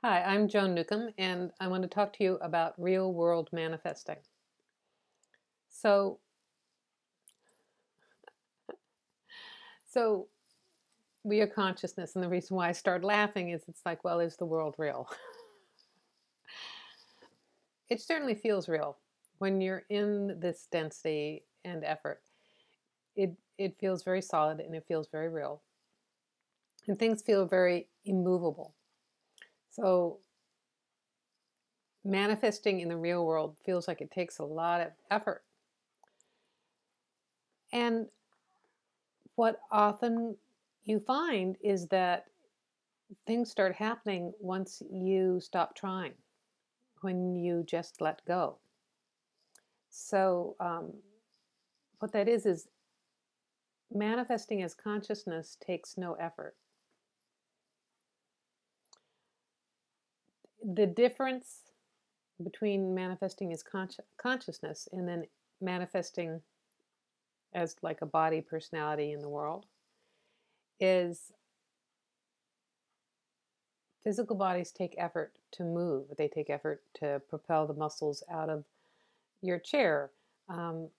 Hi, I'm Joan Newcomb, and I want to talk to you about real world manifesting. So, so we are consciousness, and the reason why I start laughing is it's like, well, is the world real? It certainly feels real when you're in this density and effort. It feels very solid and it feels very real, and things feel very immovable. So, manifesting in the real world feels like it takes a lot of effort. And what often you find is that things start happening once you stop trying, when you just let go. So, what that is manifesting as consciousness takes no effort. The difference between manifesting as consciousness and then manifesting as like a body personality in the world is physical bodies take effort to move. They take effort to propel the muscles out of your chair.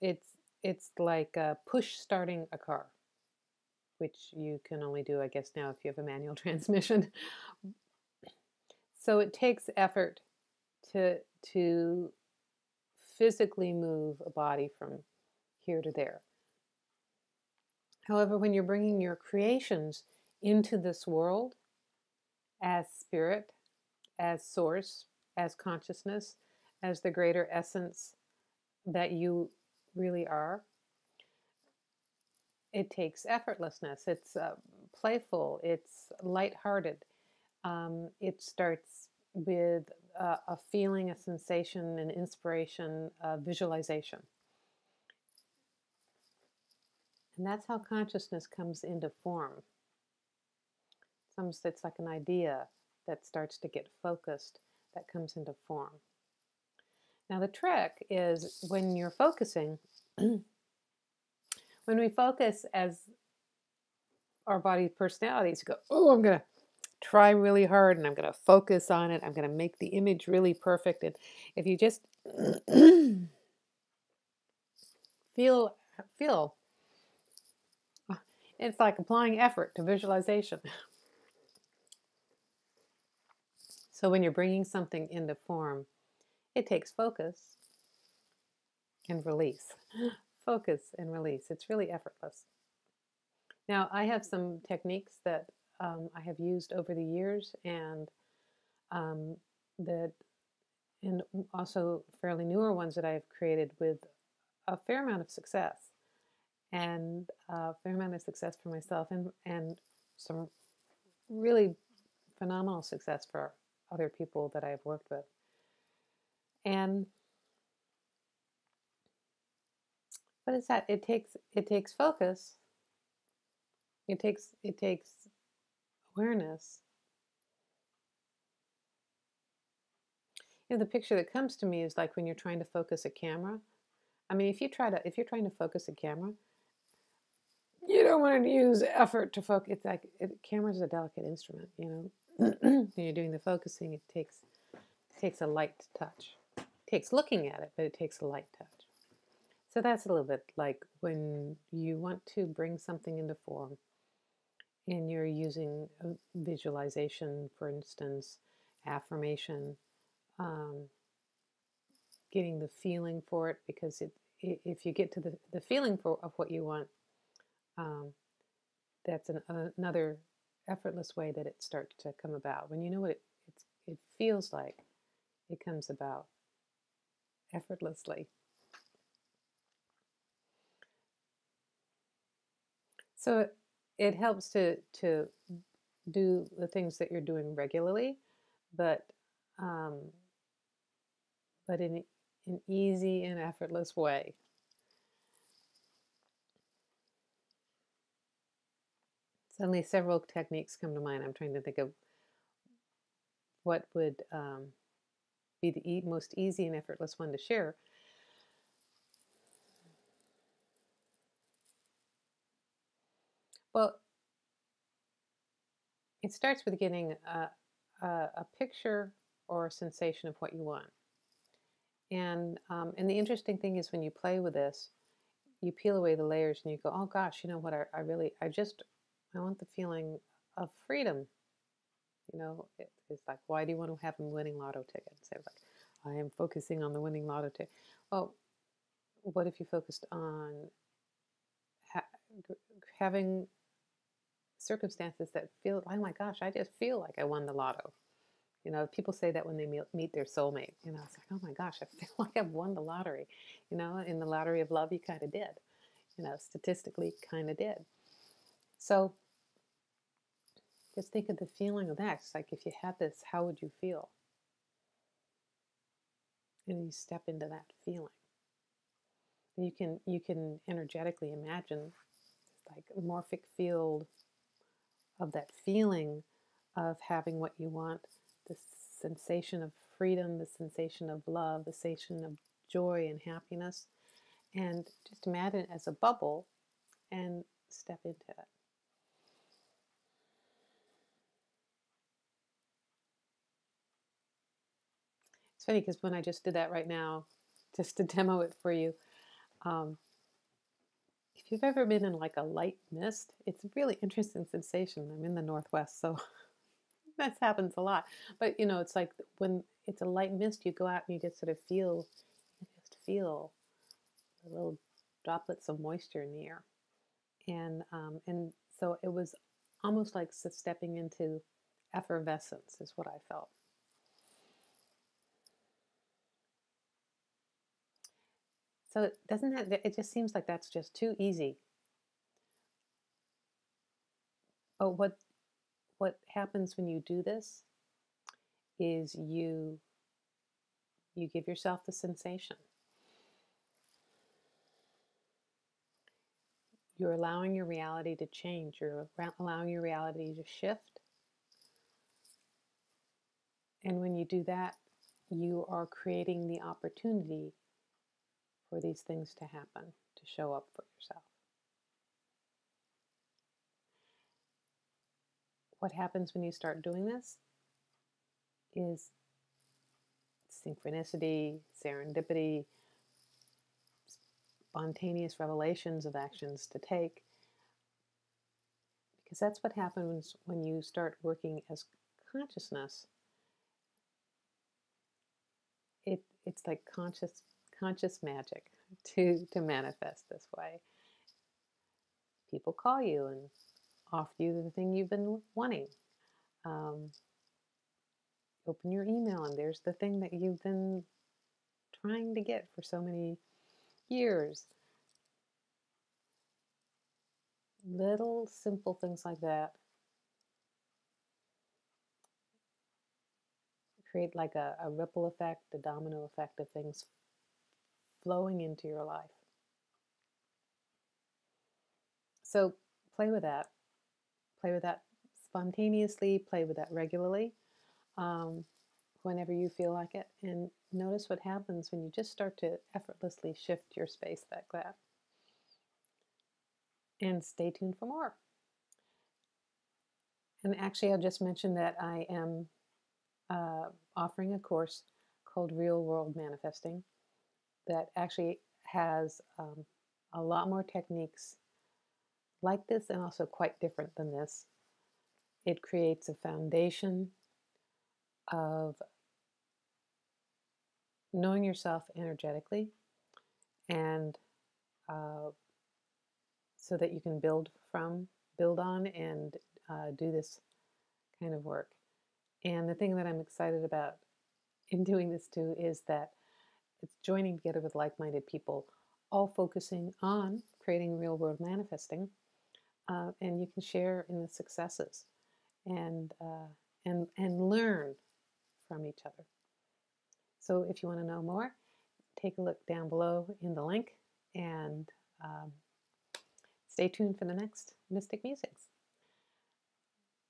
It's like push starting a car, which you can only do, I guess, now if you have a manual transmission. So it takes effort to physically move a body from here to there. However, when you're bringing your creations into this world as spirit, as source, as consciousness, as the greater essence that you really are, it takes effortlessness. It's playful, it's lighthearted. It starts with a feeling, a sensation, an inspiration, a visualization. And that's how consciousness comes into form. It's like an idea that starts to get focused, that comes into form. Now, the trick is when you're focusing, when we focus as our body personalities, go, oh, I'm going to try really hard and I'm going to focus on it. I'm going to make the image really perfect. And if you just feel, it's like applying effort to visualization. So when you're bringing something into form, it takes focus and release. Focus and release. It's really effortless. Now, I have some techniques that I have used over the years, and that, and also fairly newer ones that I have created with a fair amount of success, and a fair amount of success for myself, and some really phenomenal success for other people that I have worked with. And what is that? It takes focus. It takes awareness. You know, the picture that comes to me is like when you're trying to focus a camera. I mean, if you're trying to focus a camera, you don't want to use effort to focus. It's like camera is a delicate instrument, you know. When you're doing the focusing, it takes a light touch. It takes looking at it, but it takes a light touch. So that's a little bit like when you want to bring something into form and you're using a visualization, for instance, affirmation, getting the feeling for it, because if you get to the feeling of what you want, that's another effortless way that it starts to come about. When you know what it feels like, it comes about effortlessly. So it helps to do the things that you're doing regularly, but um, in an easy and effortless way. Suddenly, several techniques come to mind. I'm trying to think of what would be the most easy and effortless one to share. Well, it starts with getting a picture or a sensation of what you want. And the interesting thing is when you play with this, you peel away the layers and you go, oh gosh, you know what, I really, I want the feeling of freedom. You know, it's like, why do you want to have a winning lotto ticket? So it's like, I am focusing on the winning lotto ticket. Well, what if you focused on having circumstances that feel, oh my gosh, I just feel like I won the lotto. You know, people say that when they meet their soulmate. You know, it's like, oh my gosh, I feel like I've won the lottery. You know, in the lottery of love, you kind of did. You know, statistically, kind of did. So just think of the feeling of that. It's like if you had this, how would you feel? And you step into that feeling. You can energetically imagine like a morphic field of that feeling of having what you want, the sensation of freedom, the sensation of love, the sensation of joy and happiness, and just imagine it as a bubble and step into it. It's funny because when I just did that right now, just to demo it for you, if you've ever been in like a light mist, it's a really interesting sensation. I'm in the Northwest, so that happens a lot. But you know, it's like when it's a light mist, you go out and you just sort of feel, the little droplets of moisture in the air, and so it was almost like stepping into effervescence is what I felt. So doesn't that, it just seems like that's just too easy. But what happens when you do this is you give yourself the sensation. You're allowing your reality to change. You're allowing your reality to shift. And when you do that, you are creating the opportunity for these things to happen, to show up for yourself. What happens when you start doing this is synchronicity, serendipity, spontaneous revelations of actions to take, because that's what happens when you start working as consciousness. It's like conscious magic to manifest this way. People call you and offer you the thing you've been wanting. Open your email and there's the thing that you've been trying to get for so many years. Little simple things like that create like a ripple effect, a domino effect of things flowing into your life. So play with that. Play with that spontaneously, play with that regularly, whenever you feel like it. And notice what happens when you just start to effortlessly shift your space like that. And stay tuned for more. And actually, I'll just mention that I am offering a course called Real World Manifesting that actually has a lot more techniques like this and also quite different than this. It creates a foundation of knowing yourself energetically, and so that you can build on, and do this kind of work. And the thing that I'm excited about in doing this too is that it's joining together with like-minded people, all focusing on creating real world manifesting, and you can share in the successes and learn from each other. So if you want to know more, take a look down below in the link, and stay tuned for the next Mystic Musings.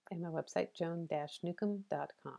And my website, joan-newcomb.com.